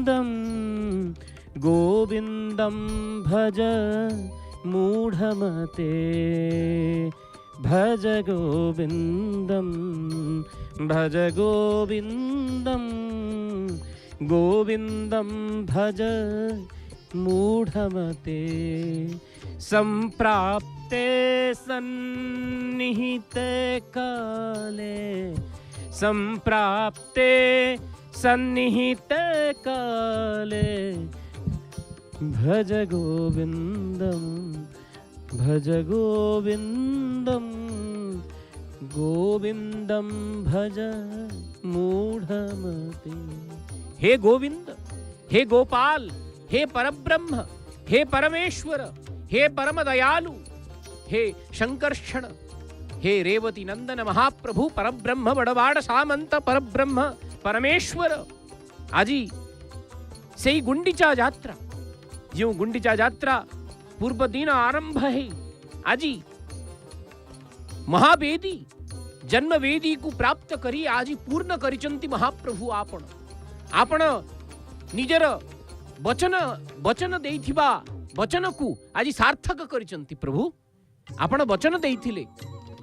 गोविन्दं गोविन्दं भज मूढमते भज गोविन्दं भज गोविन्दं गोविन्दं भज मूढमते सम्प्राप्ते सन्निहिते काले सम्प्राप्ते सन्निहिते काले भज गोविन्दं भज गोविन्दं गोविन्दं भज मूढमते। हे गोविंद, हे गोपाल, हे परब्रह्म, हे परमेश्वर, हे परम दयालु, हे शंकर्षण, हे रेवती नंदन महाप्रभु परब्रह्म बड़वाड़ सामंत परब्रह्म परमेश्वर। आजी से गुंडीचा यात्रा जो गुंडीचा यात्रा पूर्व दिन आरंभ है। आजी महावेदी जन्म वेदी को प्राप्त करी आज पूर्ण करिचंती महाप्रभु आपण आपण निजर वचन वचन देइथिबा वचन को आज सार्थक करिचंती। प्रभु आपण वचन देइथिले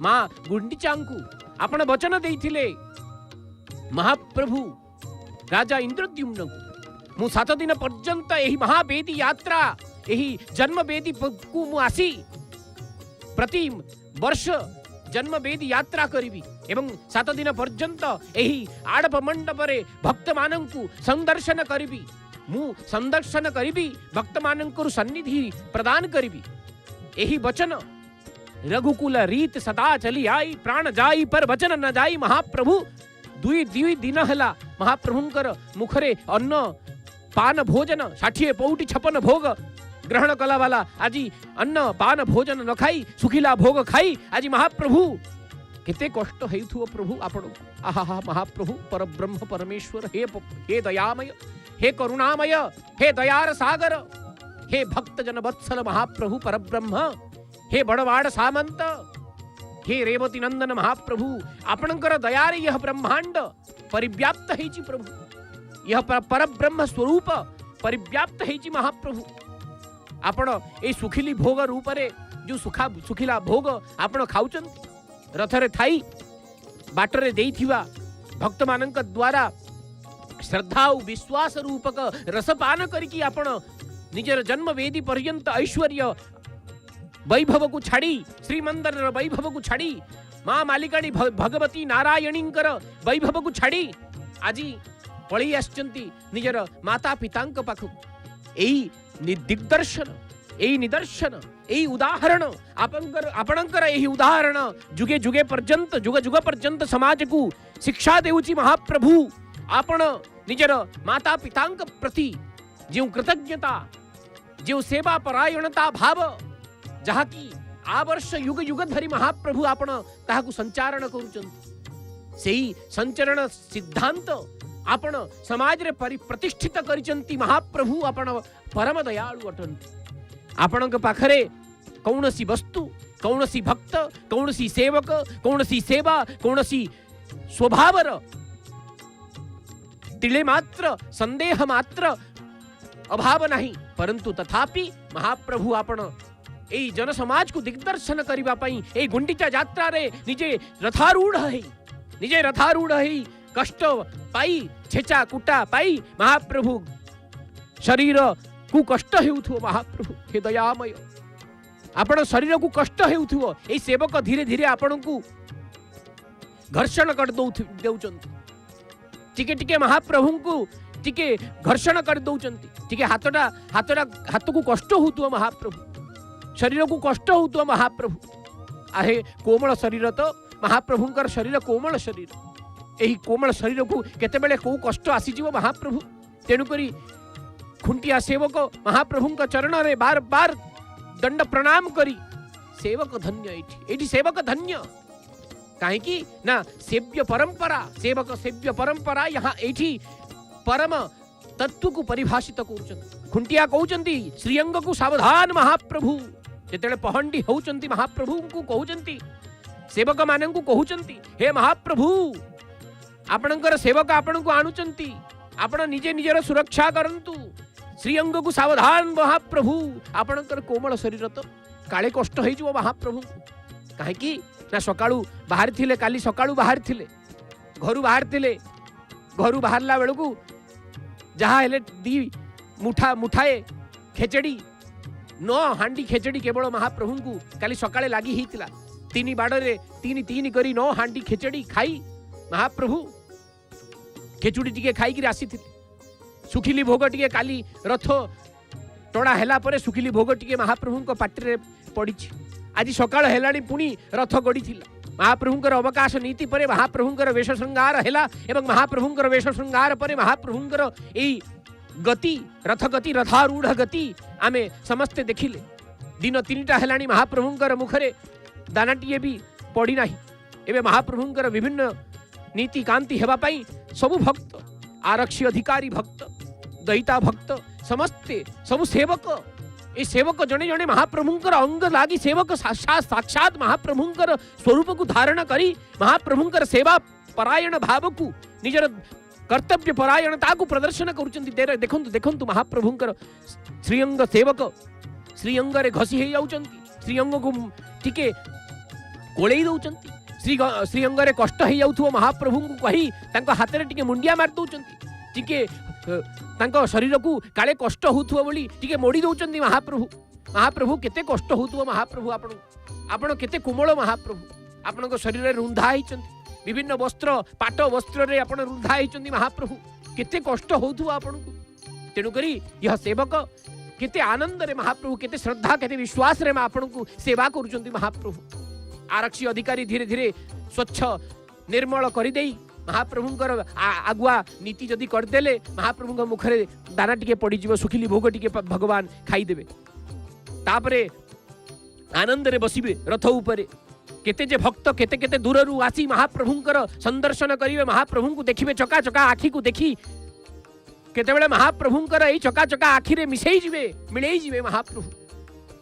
मां गुंडीचांकु आपण वचन देइथिले महाप्रभु राजा इंद्रद्युम्न मु 7 दिन पर्यंत एही महावेदी यात्रा एही जन्म वेदी को मु आसी प्रति वर्ष जन्म वेदी यात्रा करी एवं 7 दिन पर्यंत एही आड़प मंडप रे भक्त मानंकु संदर्शन करी मु संदर्शन करी भक्त मानंकु सन्निधि प्रदान करी। एही वचन रघुकुल रीत सदा चली आई प्राण जाई पर वचन न जाई। महाप्रभु दुई दिन हला महाप्रभुंकर मुखरे अन्न पान भोजन 60 पौटी 56 भोग ग्रहण कला वाला आज अन्न पान भोजन न खाई सुखिला भोग खाई आज महाप्रभु केते कष्ट हेथुओ प्रभु आपण। आहा महाप्रभु परब्रह्म परमेश्वर हे दयामय हे करुणामय हे दयार सागर हे भक्त जन वत्सल महाप्रभु परब्रह्म हे बड़वाड़ सामंत हे रेवती नंदन महाप्रभु आपणकर दयारे यह ब्रह्मांड परिव्याप्त हेची प्रभु यह परब्रह्म स्वरूप परिव्याप्त हेची महाप्रभु। आपण ए सुखिली भोग रूप रे जो सुखिला भोग आपण खाउचंती रथरे थाई बाटरे देइथिबा भक्त मानक द्वारा श्रद्धा और विश्वास रूपक रसपान करिकी आपण निजर जन्म वेदी पर्यंत ऐश्वर्य वैभव को छाड़ी श्रीमंदिर वैभव को छाड़ी मां मालिकाणी भगवती नारायणींकर वैभव को छाड़ी आज पळी आछंती निजर माता पितांक पाखु। एई दिग्दर्शन एई निदर्शन एई उदाहरण आपणकर एही उदाहरण जुगे जुगे पर्यंत जुग जुग पर्यंत समाज को शिक्षा देउची महाप्रभु। आपण निजर माता पितांक प्रति जो कृतज्ञता जो सेवा परायणता भाव जहा की आवर्ष युग युग धरी महाप्रभु आपण ताहाकु संचारण करूचंती सेही संचरण सिद्धांत आपण समाज रे प्रतिष्ठित करिचंती महाप्रभु। आपण परम दयालु अटंती आपणक पाखरे कौनसी वस्तु कौनसी भक्त कौनसी सेवक कौनसी सेवा कौनसी स्वभावर तिले मात्र संदेह मात्र अभाव नहीं परंतु तथापि महाप्रभु आपण ए जन समाज को दिग्दर्शन करिबा पई ए गुंडीचा यात्रा रे निजे रथारूढ़ है कष्ट पाई छेचा कुटा पाई महाप्रभु शरीर को कष्ट हेउथो। महाप्रभु हे दयामय आपण शरीर को कष्ट हेउथो ए सेवक धीरे धीरे आपण को घर्षण कर देउचंती टिके टिके महाप्रभु को टिके घर्षण कर दउचंती टिके हाथ को कष्ट होतुओ महाप्रभु शरीर को कष्ट होतुओ महाप्रभु। आहे कोमल शरीर तो महाप्रभुंकर शरीर कोमल शरीर एही कोमल शरीर को केतेबेले को कष्ट आसीजिवो महाप्रभु तेणुकरी खुंटिया सेवक महाप्रभुंक चरण रे बार बार दंड प्रणाम करी सेवक धन्य एठी सेवक धन्य काहेकि ना सेव्य परंपरा सेवक सेव्य परंपरा यहाँ एठी परम तत्व को परिभाषित करूचंती। खुंटिया कहउचंती श्रीअंग को सावधान महाप्रभु जेतेले पहंडी होउचंती महाप्रभु को कहउचंती सेवक मानन को कहउचंती हे महाप्रभु आपणकर सेवक आपण को आणुचंती आपण निजे निजर सुरक्षा करंतु श्रीअंग को सावधान महाप्रभु आपणकर कोमल शरीर तो काले कष्ट हो महाप्रभु कहीं ना सकाळू बाहर थिले काली सकाळू बाहर थिले घरू बाहर थिले घरू बाहरला बेलू को जहाँ हेले दी मुठाए खेचड़ी 9 हांडी खेचड़ी केवल महाप्रभु को काली सकाळे लागी हितला 3 बाड़े 3 करी 9 हांडी खेचड़ी खाई महाप्रभु खेचुड़ी टिके खाई कि आसी सुखिली भोग टिके काली रथ टणा हैला परे सुखिली भोग टिके महाप्रभु को पाटी पड़ी आज सकाळ हेलाणी पुणी रथ गड़ी थिला महाप्रभुंकर अवकाश नीति परे महाप्रभुंकर वेश श्रृंगार हैला एवं महाप्रभुंकर वेश श्रृंगार परे महाप्रभुंकर एई गति रथ गति रथारूढ़ गति आमे समस्ते देखिले दिन 3टा हेलाणी महाप्रभुंकर मुखरे दानाटीए भी पड़ी नाही एवं महाप्रभुंकर विभिन्न नीति कांति हेबा पाई सबु भक्त आरक्षी अधिकारी भक्त दयिता भक्त समस्ते सबु सेवक ए सेवक जने जने महाप्रभुंकर अंग लागी सेवक साक्षात महाप्रभुंकर स्वरूप को धारण करी महाप्रभुंकर सेवा परायण भाव को निजर कर्तव्य परायणता को प्रदर्शन करुचंती देखंतु देखंतु महाप्रभुंकर श्रीअंग सेवक श्रीअंग रे घसी हे जाउचंती श्रीअंग को टिके कोळेई दउचंती श्रीअंग रे कष्ट हे जाउथुव महाप्रभु को कही तांको हाथ रे टिके मुंडिया मार दउचंती टिके तांको शरीर को काले कष्ट होथुव बोली टिके मोड़ी दउचंती महाप्रभु महाप्रभु केते कष्ट होथुव महाप्रभु आपण केते कोमल महाप्रभु आपण शरीर रे रुंधा हिचंती विभिन्न वस्त्र पाट वस्त्र रे आपण रुंधा हिचंती महाप्रभु केते कष्ट होथुव आपण को तेनु करी यह सेवक केते आनंद रे महाप्रभु केते श्रद्धा केते विश्वास रे आपण को सेवा करूचंती महाप्रभु आरक्षी अधिकारी धीरे धीरे स्वच्छ निर्मल कर देई महाप्रभुंकर आगुआ नीति जदि करदेले महाप्रभु मुखरे दाना टिके पड़ी जीव सुखिली भोग टिके भगवान खाई देबे तापरे आनंद रे बसिबे रथ ऊपर केते जे भक्त केते केते दूररू आसी महाप्रभुंकर संदर्शन करिवे महाप्रभु को देखिबे चका चका आखी को देखी केते बेले महाप्रभुंकर एई चका चका आखी रे मिसेई जिवे मिलेई जिवे महाप्रभु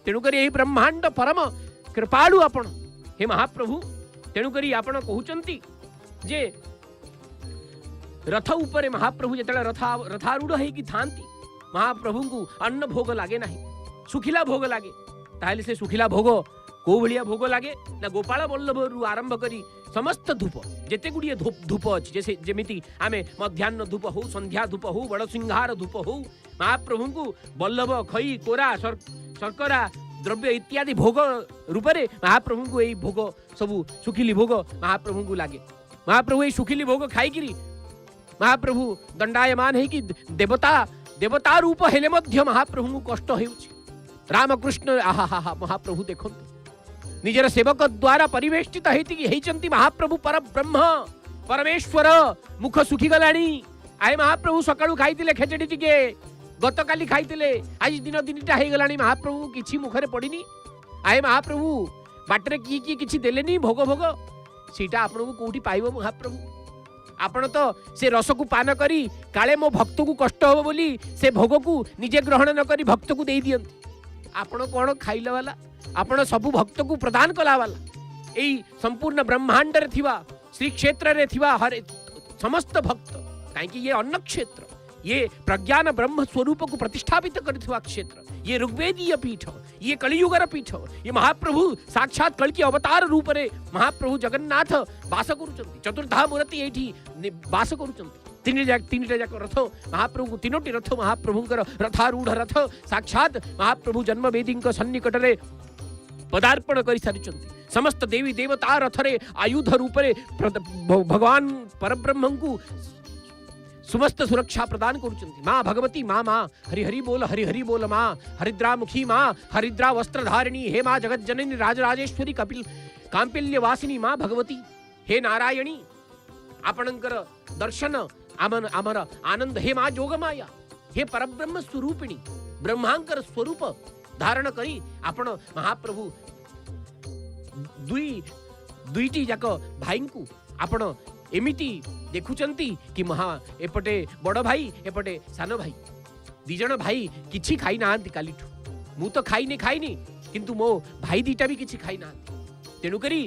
तेनु करी एई ब्रह्मांड परम कृपालु आपण हे महाप्रभु तेनु करी आपण कहउचंती जे रथ ऊपर महाप्रभु जेतले रथारूढ़ होई थांती महाप्रभु को अन्न भोग लागे नहीं सुखिला भोग लागे ताहले से सुखिला भोग को भलिया भोग लागे ना गोपाल वल्लभ रु आरंभ करी समस्त धूप जेते गुड़िए धूप अच्छी जैसे जेमिति आमे मध्याह्न धूप हो संध्या धूप हो बड़ सिंहार धूप हो महाप्रभु को वल्लभ खई कोरा शर्करा द्रव्य इत्यादि भोग रूप में महाप्रभु को यही भोग सबू सुखिली भोग महाप्रभु को लागे महाप्रभु यही सुखिली भोग खाई महाप्रभु दंडायमान है कि देवता रूप हेले मध्य महाप्रभु को कष्ट हेउछि रामकृष्ण आहा महाप्रभु देखंतु निजर सेवक द्वारा परिवेष्टित हेचंती महाप्रभु पर ब्रह्म परमेश्वर मुख सुखी गलाणी आए महाप्रभु सकाळू खाइतिले खेचड़ी टिके गत काली खाइतिले आज दिन 3टा हे गलाणी महाप्रभु किछि मुखरे पड़िनी आए महाप्रभु बाटरे की किछि देलेनी भोग भोग सीटा आपन को कोठी पाइबो महाप्रभु आपण तो से रस को पान करी काले मो भक्त को कष्ट हो बोली से भोग को निजे ग्रहण न करी भक्त को दे दियंती आपण कोन खाइला वाला आपण सबु भक्त को प्रदान कला वाला एई संपूर्ण ब्रह्मांड रे थिवा श्री क्षेत्र रे थिवा हरे समस्त भक्त काहे ये अन्न क्षेत्र ये प्रज्ञान ब्रह्म स्वरूप को प्रतिष्ठापित करथिवा क्षेत्र ये ऋग्वेदीय पीठ ये कलियुगर पीठ ये महाप्रभु साक्षात कल की अवतार रूप रे महाप्रभु जगन्नाथ वास करुचंती चतुर्धा मूर्ति एठी वास करुचंती 3टा जाक रथ महाप्रभु को 3टी रथ महाप्रभुंकर रथारूढ़ रथ साक्षात महाप्रभु जन्मवेदी सन्निकट रे पदार्पण कर सारिचंती समस्त देवी देवता रथ रे आयुध रूप रे भगवान परब्रह्म को समस्त सुरक्षा प्रदान करुचंती माँ भगवती माँ हरि हरि बोल माँ हरिद्रामुखी माँ हरिद्रा वस्त्रधारिणी हे माँ जगत जननी राजराजेश्वरी कपिल कांपिल्य वासिनी माँ भगवती हे नारायणी आपणकर दर्शन आमर आनंद हे माँ जोगमाया हे परब्रह्म स्वरूपिणी ब्रह्मांकर स्वरूप धारण करी आपण महाप्रभु दुईटी जाक भाई को आपण एमिति देखुचंती कि महा एपटे बड़ भाई एपटे सान भाई दिजन भाई किछि खाई ना कालीठू मु तो खाईनी किंतु मो भाई दीटा भी किछि खाई ना तेणुकरी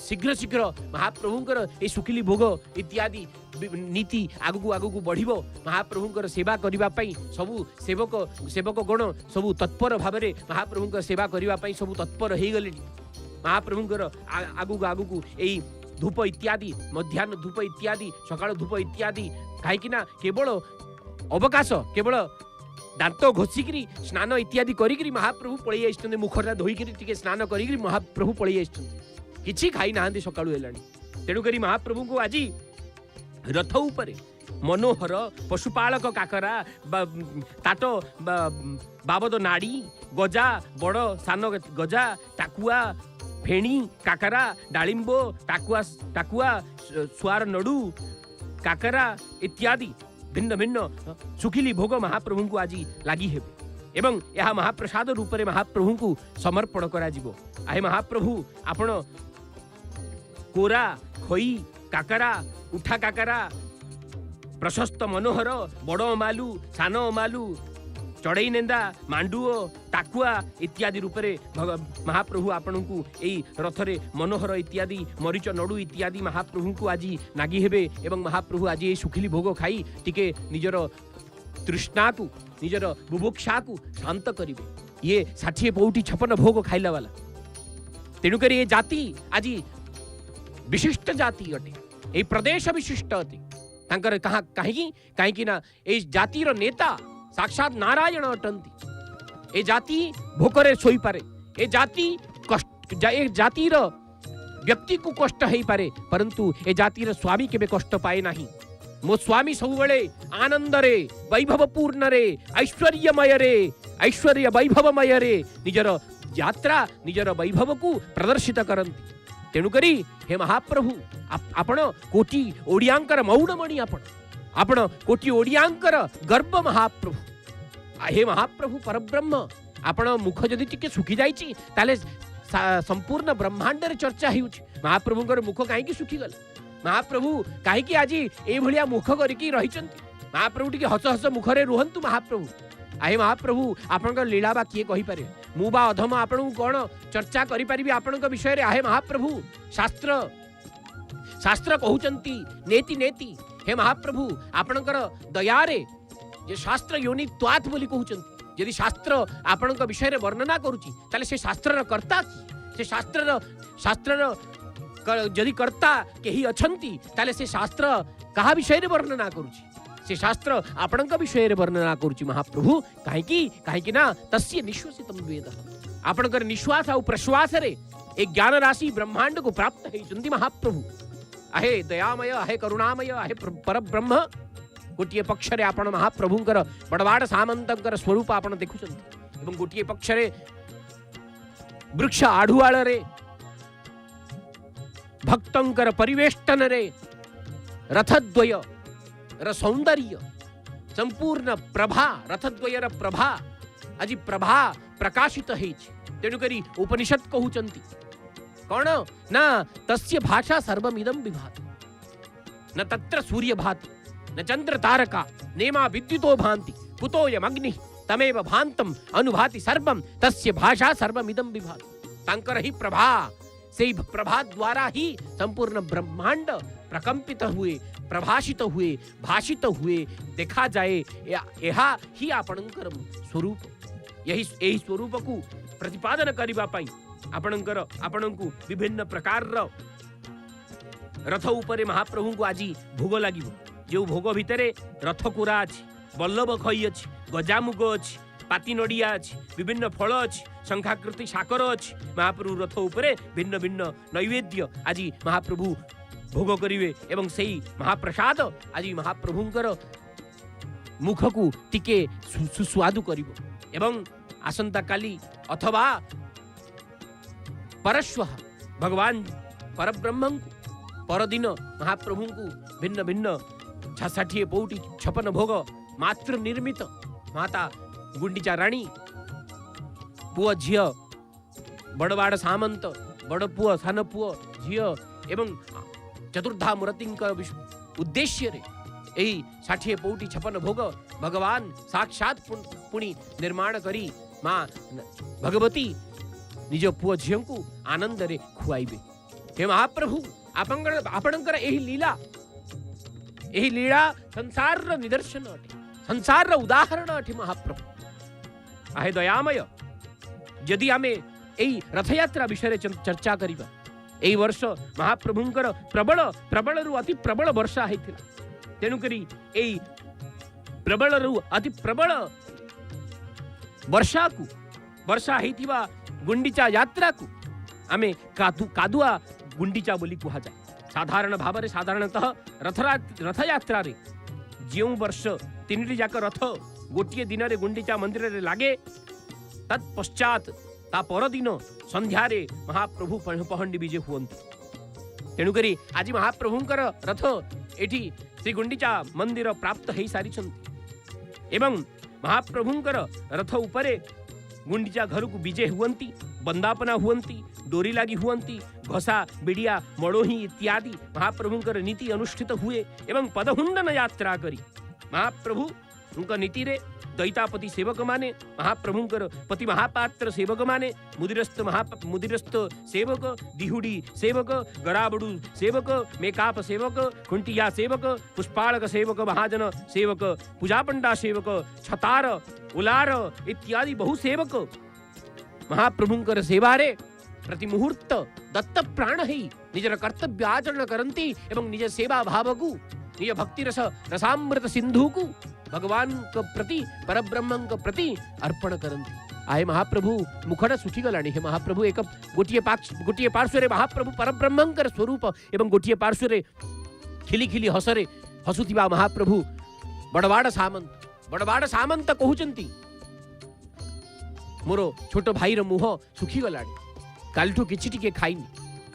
शीघ्र शीघ्र महाप्रभुंकर ए सुखिली भोग इत्यादि नीति आगु आगु बढ़िबो। महाप्रभुंकर सेवा करिबा पई सबु सेवक गण सबु तत्पर भाबरे महाप्रभुंकर सेवा करिबा पई सबु तत्पर हे गले। महाप्रभुंकर आगु आगु एई धूप इत्यादि मध्याह्न धूप इत्यादि सकाळ धूप इत्यादि काईकिना केवल अवकाश केवल दांत घोषिकी स्नान इत्यादि करी महाप्रभु पलि आइछन्ते मुखटा धोईकरी टिके स्नान करी महाप्रभु पलि आइछन्ते किछि खाई नाहंती सकाळु हेलानी। तेणु करी महाप्रभु को आज रथ उपरे मनोहर पशुपालक काकरा ताट बाबद नाड़ी गजा बड़ सान गजा टाकुआ फेणी काकरा डालिंबो टाकुआ सुआर नडू काकरा इत्यादि भिन्न भिन्न सुखिली भोग महाप्रभु को आज लगी हे एवं यह महाप्रसाद रूप में महाप्रभु को समर्पण करा जिवो। आहे महाप्रभु आपण कोरा खई काकरा उठा काकरा प्रशस्त मनोहर बड़ मालू सान मालू चढ़ई नेंदा मांडुओ टाकुआ इत्यादि रूप में महाप्रभु आपण को यही रथरे मनोहर इत्यादि मरीच नडू इत्यादि महाप्रभु को आज नागी हेबे एवं महाप्रभु आज ये सुखिली भोग खाई टिके निजर तृष्णा को निजर बुभुक्षा को शांत करिवे। ये 60 पौटी 56 भोग खाइला वाला तेणुकर ये जाति आज विशिष्ट जाति अटे ये प्रदेश विशिष्ट अटे तांकर कहा कहीं ना ये जातिर नेता साक्षात नारायण अटंती। ए जाति भोकरे सोई पारे ए जाति कष्ट ए जातिर व्यक्ति को कष्ट हेई पारे परंतु ए जातिर स्वामी केबे कष्ट पाए नाही। मो स्वामी सबुबेले आनंद रे वैभव पूर्ण रे ऐश्वर्यमय रे ऐश्वर्य वैभवमय रे निजर यात्रा निजर वैभव को प्रदर्शित करंती। तेणुकरी हे महाप्रभु आपण कोटि ओडियांकर मौडमणि आपण कोटि ओडियांकर गर्व महाप्रभु। हे महाप्रभु परब्रह्म आपण मुख जदि टिके सुखी जाइछि ताले संपूर्ण ब्रह्मांड रे चर्चा हेउछि। महाप्रभुंकर मुख काहेकि सुखी गल महाप्रभु काहेकि आज ए भलिया मुख करिकि रहिचंती। महाप्रभु टिके हस हस मुख रे रुहंतु महाप्रभु। आहे महाप्रभु आपनकर लीला बा किए कहि पारे मु बा अधम आपन कोन चर्चा करि परिबि आपनक विषय रे। आहे महाप्रभु शास्त्र कहउचंती नेति नेति। हे महाप्रभु आपनकर दया रे जे शास्त्र योनि त्वात बोली कहउचंती यदि शास्त्र आपनक विषय रे वर्णना करूची ताले से शास्त्र र कर्ता से शास्त्र यदि कर्ता केही अछंती ताले से शास्त्र कहा विषय रे वर्णना करूची से शास्त्र आपनक विषय रे वर्णना करूची। महाप्रभु काहेकि ना तस्य निश्वासितम वेद आपनकर निश्वास आ प्रश्वास रे एक ज्ञान राशि ब्रह्मांड को प्राप्त हेचंती महाप्रभु। आहे दयामय आहे करुणामय आहे परब्रह्म गोटे पक्ष रे आपण महाप्रभुंकर बड़वाड़ सामंतंकर स्वरूप आपण देखुचंती एवं गोटे पक्ष रे वृक्ष आढ़ुआल रे भक्तंकर परिवेष्टन रे रथद्वय र सौंदर्य संपूर्ण प्रभा रथद्वय र प्रभा आज प्रभा प्रकाशित हेछि। तेणुकरी उपनिषद कहउचंती कौन न तस्य भाषा सर्वमिदं विभाति न तत्र सूर्य भाति न चंद्र तारका नेमा विद्युतो भांति कुतोयम अग्नि तमेव भांतम अनुभाति सर्वम तस्य भाषा सर्वमिदं विभाति। तांकर ही प्रभा से प्रभा द्वारा ही संपूर्ण ब्रह्मांड प्रकंपित हुए प्रभाषित हुए भाषित हुए देखा जाए। यह ही आपणकर स्वरूप यही स्वरूप को प्रतिपादन करबा पई आपणको विभिन्न प्रकार रथ उपरे महाप्रभु को आज भोग लगे जो भोग भितर रथ कोरा अच्छी बल्लभ खई अच्छी गजामुग अच्छी पाती नड़िया अच्छी विभिन्न फल अच्छी शंखाकृति साकर अच्छी महाप्रभु रथ उपरे भिन्न भिन्न नैवेद्य आज महाप्रभु भोग करिवे एवं सेही महाप्रसाद आज महाप्रभुंकर मुख को टिके सुस्वादु करिवो एवं आसंता काली अथवा परश्वः भगवान परब्रह्म परदिन महाप्रभु को भिन्न भिन्न 60 पौटी 56 भोग मातृ निर्मित माता गुंडीचा राणी पुआ झियो बड़वाड़ सामंत बड़ पुआ सान पुआ झियो एवं चतुर्धा मूर्ति उद्देश्य रे यही 60 पौटी 56 भोग भगवान साक्षात पुणी निर्माण करी माँ भगवती निज पुओ झील को आनंद रे खुआइबे। हे महाप्रभु आपणकर एही लीला संसार रो निदर्शन अटे, संसार रो उदाहरण अटे महाप्रभु। आहे दयामय, यदि आमे एही रथयात्रा विषय चर्चा करिबा, एही वर्ष महाप्रभुंकर प्रबल प्रबल रु अति प्रबल वर्षा हेतिला। तेनु करी एही प्रबल रु अति प्रबल वर्षा हेतिबा गुंडीचा यात्रा को आमे कादुआ गुंडीचा बोली कुहा जाए। साधारण भाव साधारणतः रथ यात्रा रे जो वर्ष 3 जाक रथ गोटे दिन रे गुंडीचा मंदिर रे लागे, तत्पश्चात ता परदिन संध्यारे महाप्रभु पहंडी विजे हुअन्ति। तेणुकरी आज महाप्रभुंकर रथ एठी श्री गुंडीचा मंदिर प्राप्त हो सारी एवं महाप्रभुंकर रथ उपरे गुंडीचा घर को विजे हुअन्ति, बंदापना हुअन्ति, डोरी लागी हुअन्ति, घसा बिड़िया मड़ोही इत्यादि महाप्रभुंकर नीति अनुष्ठित हुए एवं पदहुंडन यात्रा करी महाप्रभु उनका नीति रे दैतापति सेवक माने, महाप्रभुंकर पति महापात्र सेवक माने, मुदिरस्त सेवक, दिहुडी सेवक, गराबड़ू सेवक, मेकाप सेवक, खुंटिया सेवक, पुष्पालक सेवक, महाजन सेवक, पूजापंडा सेवक, छतार उलार इत्यादि बहु सेवक महाप्रभुंकर सेवारे प्रति मुहूर्त दत्त प्राण ही निजर कर्तव्य आचरण करती एवं निज सेवा भाव को, निज भक्ति रसामृत सिंधु को भगवान के प्रति परब्रह्म के प्रति अर्पण करती। आए महाप्रभु मुखड़ा सुखी गलानी है। महाप्रभु एक गोटे पार्श्व महाप्रभु परब्रह्मंकर स्वरूप एवं गोटे पार्श्व खिली खिली हसरे हसुथिबा महाप्रभु बड़वाड़ सामंत कहउचंती मोर छोट भाईर मुह सुखी गलानी, कालठू किछि टिके खाइनी।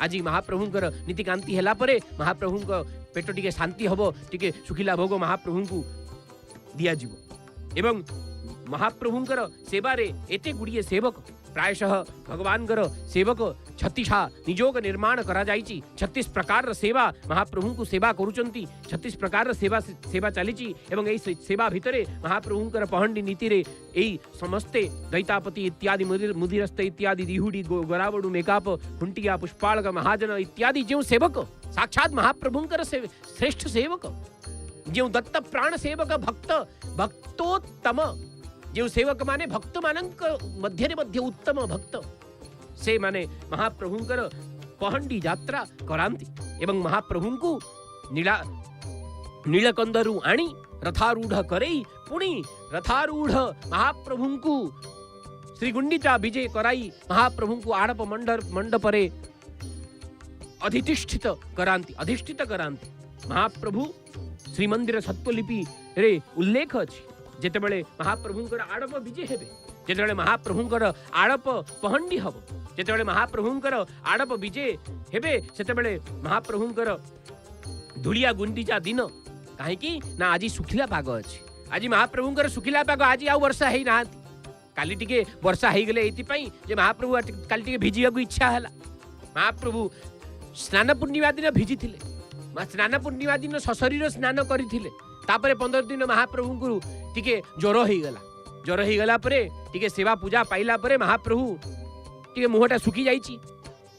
आज महाप्रभुंकर नीतिकांति हेला परे महाप्रभुंक पेट टिके शांति हबो, टिके सुखिला भोग महाप्रभुंकु दिया जीवो एवं महाप्रभुंकर सेवारे एते गुड़िए सेवक प्रायशः भगवानकर सेवक 36 निजोग निर्माण करा जाइछि। 36 प्रकार सेवा महाप्रभुंकु सेवा करूचंती, 36 प्रकार सेवा चलीछि एवं एई सेवा भितरे महाप्रभुंकर पहंडी नीति रे एई समस्ते दैतापति इत्यादि मुदिरस्त इत्यादि दिहुडी गरावडू मेकाप खुंटिया पुष्पालक महाजन इत्यादि जो सेवक साक्षात महाप्रभुंकर श्रेष्ठ सेवक, जो दत्त प्राण सेवक भक्तोत्तम जो सेवक माने भक्त मानक मध्य उत्तम भक्त से माने महाप्रभुंकर पहंडी यात्रा करांती एवं महाप्रभुंकु नीलकंदरु आनी रथारूढ़ करई पुणी रथारूढ़ महाप्रभुंकु श्री गुंडीचा विजय कराई महाप्रभुंकु आड़प मंडपरे अधिष्ठित करांती। महाप्रभु श्रीमंदिर सत्वलिपि रे उल्लेख अछि जेतेबेले महाप्रभुंकर आड़प विजय हेबे, जेतेबेले महाप्रभुंकर आड़प पहंडी हबो, जेतेबेले महाप्रभुंकर आड़प विजय हेबे सेतेबेले महाप्रभुंकर धुलिया गुंडीचा दिन काहेकि ना आज सुखिला पाग अछि। आज महाप्रभुंकर सुखिला पाग आज आ वर्षा हेई नांती, काली टिके वर्षा हेई गेले एति पई जे महाप्रभु काली टिके भिजियाकु इच्छा हला। महाप्रभु स्नान पूर्णिमा दिन भिजिथिले, स्नान पूर्णिमा दिन सशरीर स्नान करथिले, तापरे 15 दिन महाप्रभु को टिके ज्वर हो गला परे टिके सेवा पूजा पाइला परे महाप्रभु टिके मुहटा सुखी जाइछि।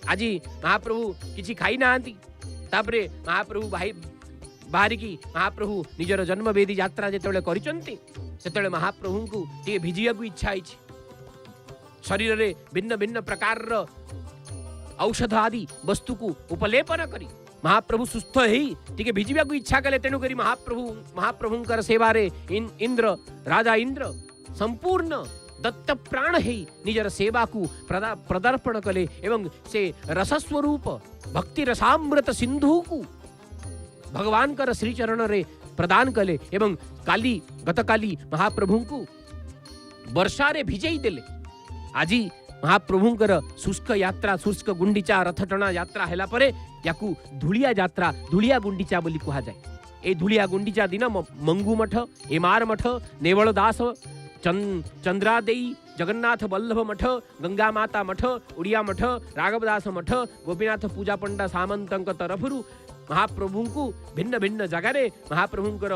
आज महाप्रभु किछि खाई नांती, तापरे महाप्रभु बाहरी की महाप्रभु निजर जन्मवेदी यात्रा जेतेबेले करिसंती सेतेबेले महाप्रभु को टिके भिजिया को इच्छा आइछि। शरीर रे भिन्न भिन्न प्रकार औषध आदि वस्तु को उपलेपन करी महाप्रभु सुस्थ हेई टिके भिजिबा को इच्छा कले। तेणु करी महाप्रभुंकर सेवारे इंद्र राजा इंद्र संपूर्ण दत्त प्राण हेई निजर सेवा को प्रदर्पण कले एवं से रसस्वरूप भक्ति रसामृत सिंधु को भगवान कर श्री चरण रे प्रदान कले एवं गतकाली महाप्रभु को वर्षा रे भिजई देले। आज महाप्रभुंकर शुष्क यात्रा शुष्क गुंडीचा रथटଣା यात्रा हेला परे याकू धुलिया यात्रा धुलिया गुंडीचा बोली कहा जाए। ए धुलिया गुंडीचा दिन मंगू मठ, एमार मठ, नेवल दास, चंद्रादेई, जगन्नाथ वल्लभ मठ, गंगा माता मठ, उड़िया मठ, राघवदास मठ, गोपीनाथ पूजा पंडा सामंतंक तरफरु महाप्रभु को भिन्न भिन्न जगार महाप्रभुंकर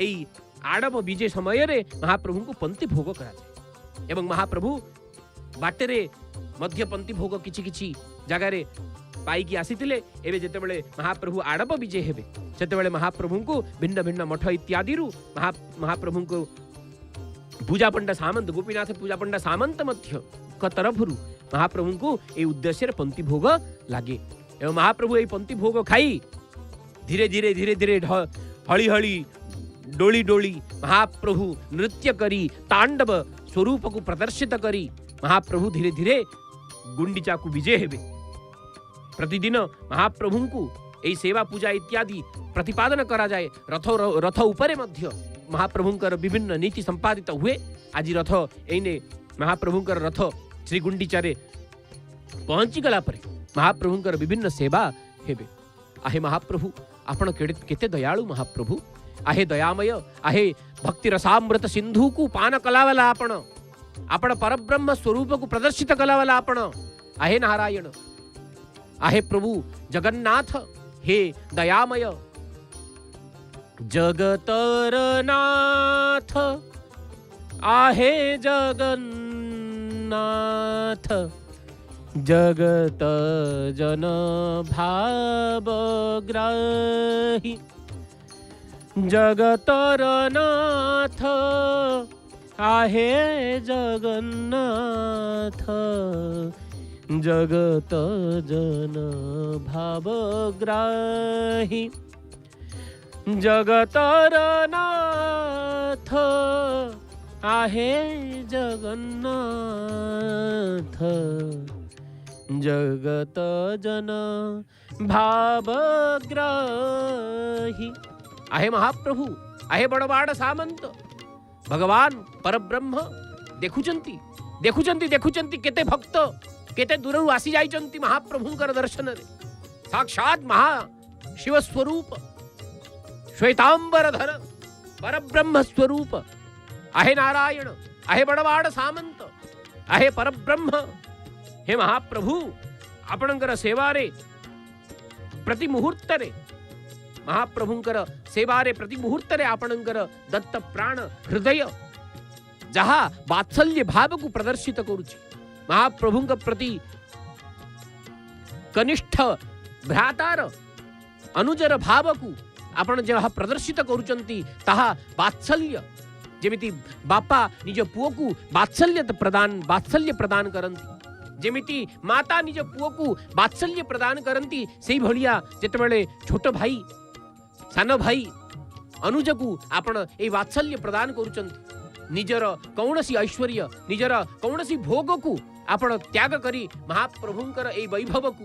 एई आड़प विजय समय रे महाप्रभु को पंक्ति भोग करा जाए एवं महाप्रभु बाटेरे मध्य पंथी भोग किछि किछि जगार पाई आसीथिले। एबे जेतेबेले महाप्रभु आड़प विजय हेबे सेतेबेले महाप्रभु को भिन्न भिन्न मठ इत्यादि महाप्रभु को पूजा पंडा सामंत गोपीनाथ पूजा पंडा सामंत मध्य तरफरु महाप्रभु को ए उद्देश्य पंथी भोग लागे एवं महाप्रभु ए पंथी भोग खाई धीरे धीरे धीरे धीरे हली हली डोली डोली महाप्रभु नृत्य करी तांडव स्वरूप को प्रदर्शित करी महाप्रभु धीरे धीरे गुंडीचा को विजय हेबे। प्रतिदिन महाप्रभु को यही सेवा पूजा इत्यादि प्रतिपादन करा जाए। रथ उपरे मध्य महाप्रभुंकर विभिन्न नीति संपादित हुए। आज रथ एने महाप्रभुंकर रथ श्री गुंडीचारे पहुंची गला परे महाप्रभुंकर विभिन्न सेवा हेबे। आहे महाप्रभु आपण केते दयालु महाप्रभु, आहे दयामय, आहे भक्ति रसामृत सिंधु को पान कलावाला आपण परब्रह्म स्वरूप को प्रदर्शित कलावाला आपण आहे नारायण, आहे प्रभु जगन्नाथ, हे दयामय जगतर नाथ, आहे जगन्नाथ जगत जन भावग्राही जगतर नाथ, आहे जगन्नाथ जगत जन भावग्राही जगतर नाथ, आहे जगन्नाथ जगत जन भावग्राही। आहे महाप्रभु, आहे बड़वाड़ सामंत भगवान परब्रह्म देखुचंती देखुचंती देखुचंती केते भक्त केते दूरु आसी जाइचंती महाप्रभुंकर दर्शन रे। साक्षात महा शिव स्वरूप श्वेतांबरधर परब्रह्म स्वरूप आहे नारायण, आहे बड़वाड़ सामंत, आहे परब्रह्म। हे महाप्रभु आपणकर सेवारे प्रति मुहूर्त रे महाप्रभुंकर सेवारे प्रति मुहूर्त रे आपणकर दत्त प्राण हृदय जहा वात्सल्य भाव को प्रदर्शित करुछि। महाप्रभुंक प्रति कनिष्ठ भ्रातार अनुजर भाव को आपण जहा प्रदर्शित करुचंती ताहा वात्सल्य, जेमिति बापा निज पुओ को वात्सल्य प्रदान करंती, जेमिति माता निज पुओ को वात्सल्य प्रदान करंती, सेही भलिया जेतेबेले छोट भाई सान भाई अनुज को आपण ए वात्सल्य प्रदान करुचंती। निजर कौनसी ऐश्वर्य निजर कौनसी भोग को आपण त्याग करी महाप्रभुंकर ए वैभव को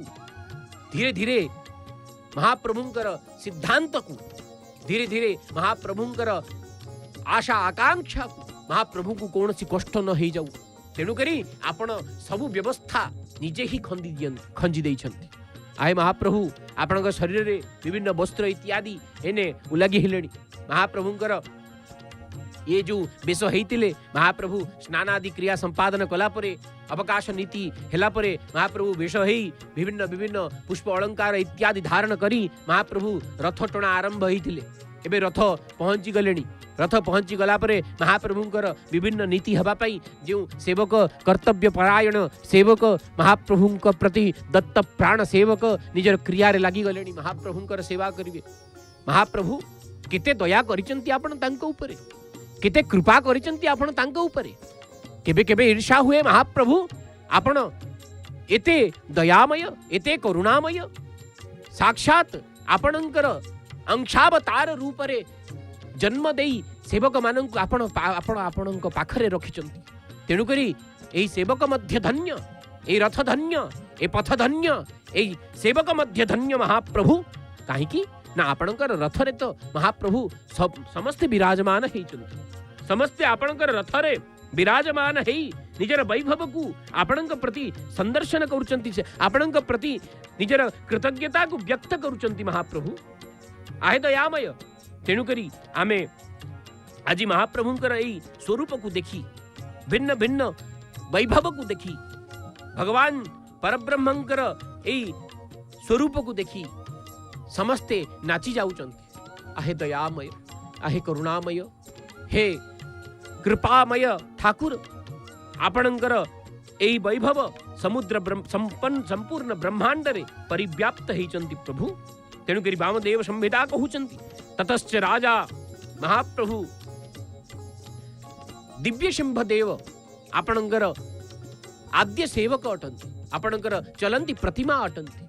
धीरे धीरे महाप्रभुंकर सिद्धांत को धीरे धीरे महाप्रभुंकर आशा आकांक्षा को महाप्रभु को कौनसी कष्ट न हो जाऊ तेणु करी आपण सबु व्यवस्था निजे ही खंजी देइछंती। आए महाप्रभु आपणक शरीर रे विभिन्न वस्त्र इत्यादि एने उलागी हिलेनी। महाप्रभुंकर ये जो बेश हेतिले महाप्रभु स्नानादि क्रिया संपादन कला परे अवकाश नीति हेला परे महाप्रभु बेश हेई विभिन्न विभिन्न पुष्प अलंकार इत्यादि धारण करी महाप्रभु रथ टणा आरंभ हेतिले। एबे रथ पहुंची गलेनी। रथ पहुंची गला परे महाप्रभुंकर विभिन्न नीति हबा पई जो सेवक कर्तव्य परायण सेवक महाप्रभुंक प्रति दत्त प्राण सेवक निजर क्रिया रे लागी गलेनी। महाप्रभुंकर सेवा करिवे। महाप्रभु केते दया करिचंती आपण तांको उपरे, केते कृपा करिचंती आपण तांको उपरे। केबे केबे ईर्षा हुए महाप्रभु आपण एते दयामय एते करुणामय साक्षात आपणंकर अंशावतार रूप रे जन्म देई सेवक मानक आपण आपणक पाखरे रखिचंती। तेणु करी एई सेवक मध्य धन्य, एई रथ धन्य, ए पथ धन्य, एई सेवक मध्य धन्य महाप्रभु। काहेकि ना आपणकर रथ रे तो महाप्रभु समस्त विराजमान हेइचंती। समस्त आपणकर रथ रे विराजमान हेई निजर वैभव को आपणक प्रति संदर्शन करुचंती, आपणक प्रति निजर कृतज्ञता को व्यक्त करुचंती महाप्रभु। आहे दयामय। तेणु करी आमे आज महाप्रभुंकर एई स्वरूप को देखी भिन्न भिन्न वैभव को देखी भगवान परब्रह्मंकर एई स्वरूप को देखी समस्ते नाची जाउचंती। आहे दयामय, आहे करुणामय, हे कृपामय ठाकुर आपणंकर एई वैभव समुद्र संपूर्ण ब्रह्मांड रे परिव्याप्त होइचंती प्रभु। तेणु करी वामदेव संहिता कहउचंती ततश्च राजा महाप्रभु दिव्य सिंहदेव आपणकर आद्य सेवक अटंती, आपणकर चलंती प्रतिमा अटंती,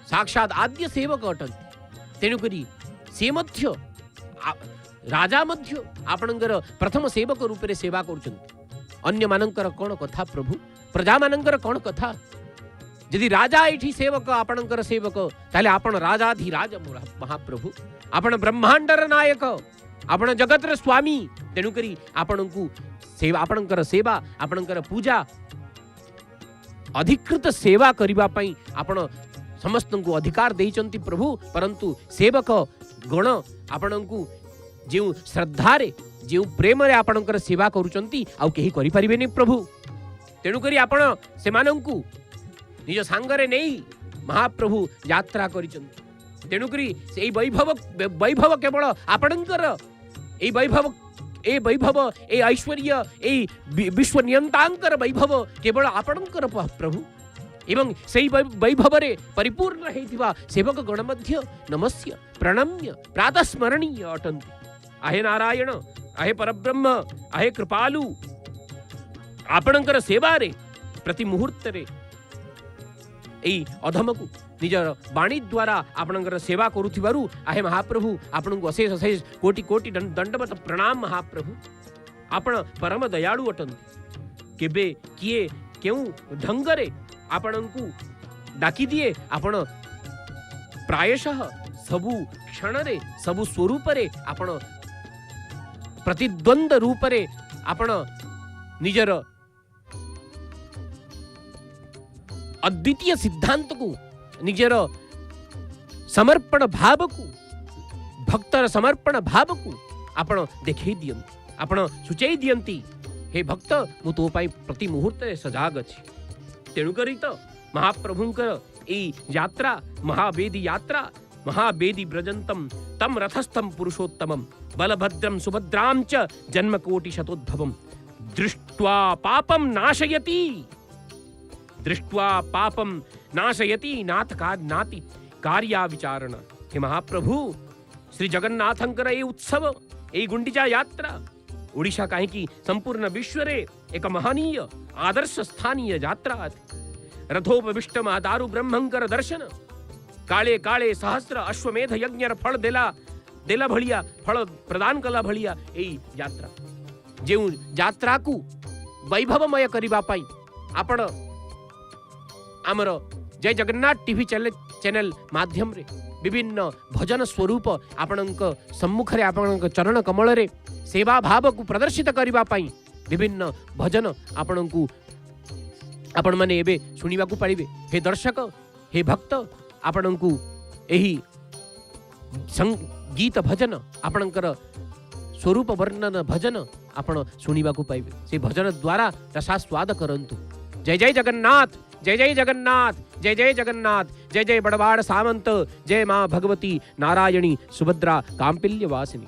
साक्षात आद्य सेवक अटंती। तेणु करी से मध्य राजा मध्य आपणकर प्रथम सेवक रूप रे सेवा करूचंती। अन्य मानकर कौन कथा प्रभु, प्रजा मानकर कौन कथा? यदि राजा एठी सेवक आपणकर सेवक ताले आपण राजाधिराज महाप्रभु, आपण ब्रह्मांडर नायक, आपण जगतर स्वामी। तेणु करी आपणकु सेवा, आपणकर सेवा, आपणकर पूजा, अधिकृत सेवा करिबा पई आपण समस्तंकु अधिकार देइचंती प्रभु। परंतु सेवक गण आपणकु जो श्रद्धारे जो प्रेम रे आपणकर सेवा करूचंती आउ केही करि परिबेनी प्रभु। तेणु करी आपण सेमानंकु निज सांगरे नेई महाप्रभु यात्रा करिचंती। तेणु करी एई वैभव केवल आपणकर एई वैभव ए ऐश्वर्य ए विश्व नियंतांकर वैभव केवल आपणकर प्रभु। एवं सेई वैभव रे परिपूर्ण हेतिबा सेवक गण मध्य नमस्य प्रणम्य प्रातः स्मरणीय अटंती। आहे नारायण, आहे परब्रह्म, आहे कृपालु, आपणकर सेवा रे प्रति मुहूर्त रे एई अधमकु निजर वाणी द्वारा आपणकर सेवा करुथिबारु आहे महाप्रभु आपणकु अशेष अशेष कोटि कोटि दंडवत प्रणाम महाप्रभु। आपण परम दयालु अटंती। केबे किए केउ ढंगरे आपणकु डाकी दिए, आपण प्रायशः सबु क्षण रे सबु स्वरूप रे आपण प्रतिद्वंद रूप रे आपण निजर अद्वितीय सिद्धांत को, निजर समर्पण भाव को, भक्तर समर्पण भाव को आपण देखै दियंती, आपण सूचै दियंती। हे भक्त मु तो पाई प्रति मुहूर्त सजाग अछि। तेणु करी तो महाप्रभुंकर ए यात्रा महावेदी यात्रा, महावेदी ब्रजंतम तम रथस्थम पुरुषोत्तमम बलभद्रम सुभद्राम च जन्मकोटि शतोद्भवम दृष्ट्वा पापम नाशयति, दृष्ट्वा पापम नाशयति नाथ का नाति कार्या विचारण। हे महाप्रभु श्री जगन्नाथंकर ए उत्सव ए गुंडिचा यात्रा ओडिशा काहेकि संपूर्ण विश्व रे एक महनीय आदर्श स्थानीय यात्रा। रथोपविष्ट दारु ब्रह्मंकर दर्शन, काले काले सहस्र अश्वमेध यज्ञर फल देला भलिया, फल प्रदान कला भलिया एई यात्रा। जेउ यात्रा को वैभवमय करिबा पई आपण आमर जय जगन्नाथ टीवी चैनल माध्यम रे विभिन्न भजन स्वरूप आपणक सम्मुख रे आपणक चरण कमल रे सेवा भाव को प्रदर्शित करिबा पई विभिन्न भजन आपणकु आपण माने एबे सुनिबा को पाइबे। हे दर्शक, हे भक्त, आपणकु एही गीत भजन आपणकर स्वरूप वर्णन भजन आपण सुनिबा को पाइबे। से भजन द्वारा रसास्वाद करंतु। जय जय जगन्नाथ, जय जय जगन्नाथ, जय जय जगन्नाथ, जय जय बड़वाड़ सामंत, जय मां भगवती नारायणी सुभद्रा कांपिल्य वासिनी।